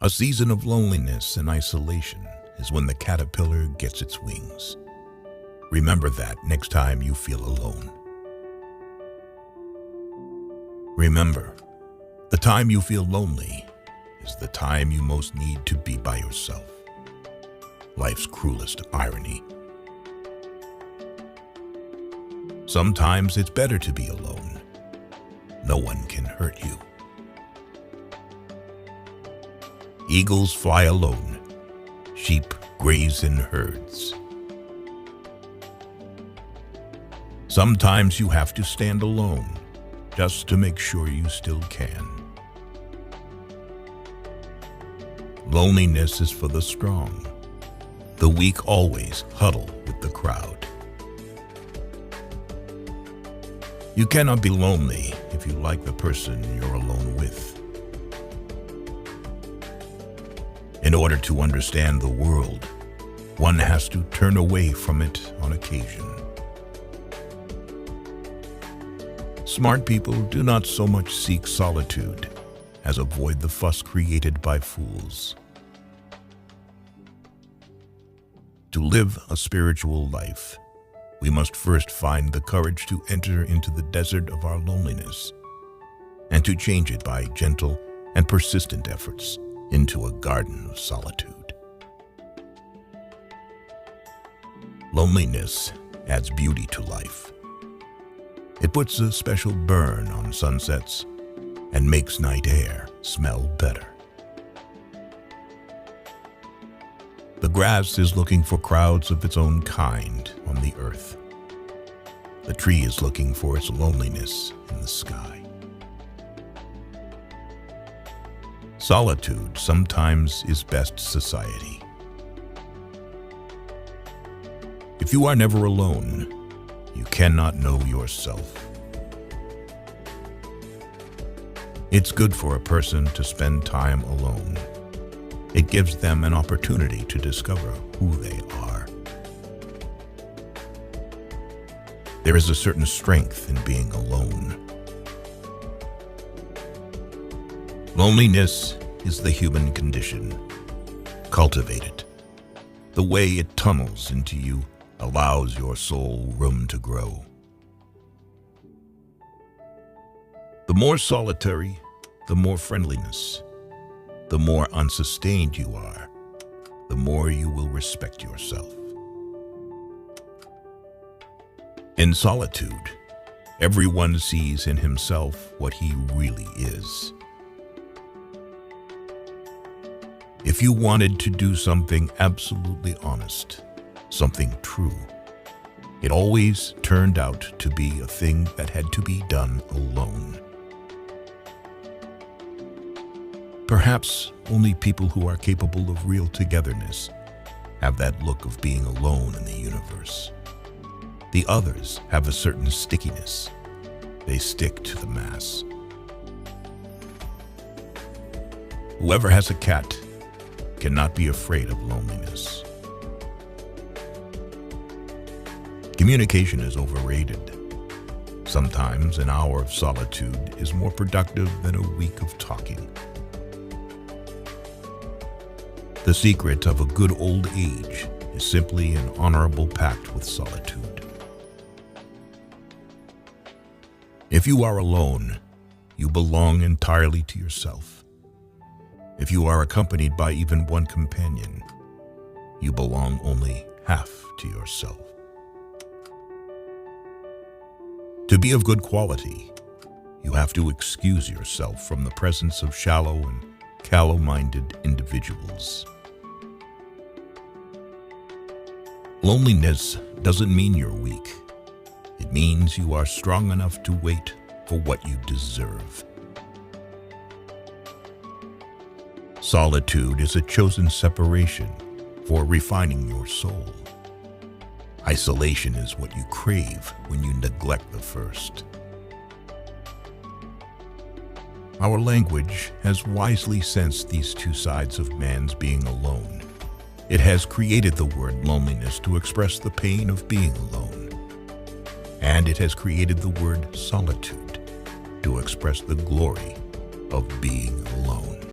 A season of loneliness and isolation is when the caterpillar gets its wings. Remember that next time you feel alone. Remember, the time you feel lonely is the time you most need to be by yourself. Life's cruelest irony. Sometimes it's better to be alone. No one can hurt you. Eagles fly alone. Sheep graze in herds. Sometimes you have to stand alone just to make sure you still can. Loneliness is for the strong. The weak always huddle with the crowd. You cannot be lonely if you like the person you're alone with. In order to understand the world, one has to turn away from it on occasion. Smart people do not so much seek solitude as avoid the fuss created by fools. To live a spiritual life, we must first find the courage to enter into the desert of our loneliness and to change it by gentle and persistent efforts into a garden of solitude. Loneliness adds beauty to life. It puts a special burn on sunsets and makes night air smell better. The grass is looking for crowds of its own kind on the earth. The tree is looking for its loneliness in the sky. Solitude sometimes is best society. If you are never alone, you cannot know yourself. It's good for a person to spend time alone. It gives them an opportunity to discover who they are. There is a certain strength in being alone. Loneliness is the human condition. Cultivate it. The way it tunnels into you allows your soul room to grow. The more solitary, the more friendliness. The more unsustained you are, the more you will respect yourself. In solitude, everyone sees in himself what he really is. If you wanted to do something absolutely honest, something true, it always turned out to be a thing that had to be done alone. Perhaps only people who are capable of real togetherness have that look of being alone in the universe. The others have a certain stickiness. They stick to the mass. Whoever has a cat cannot be afraid of loneliness. Communication is overrated. Sometimes an hour of solitude is more productive than a week of talking. The secret of a good old age is simply an honorable pact with solitude. If you are alone, you belong entirely to yourself. If you are accompanied by even one companion, you belong only half to yourself. To be of good quality, you have to excuse yourself from the presence of shallow and callow-minded individuals. Loneliness doesn't mean you're weak. It means you are strong enough to wait for what you deserve. Solitude is a chosen separation for refining your soul. Isolation is what you crave when you neglect the first. Our language has wisely sensed these two sides of man's being alone. It has created the word loneliness to express the pain of being alone. And it has created the word solitude to express the glory of being alone.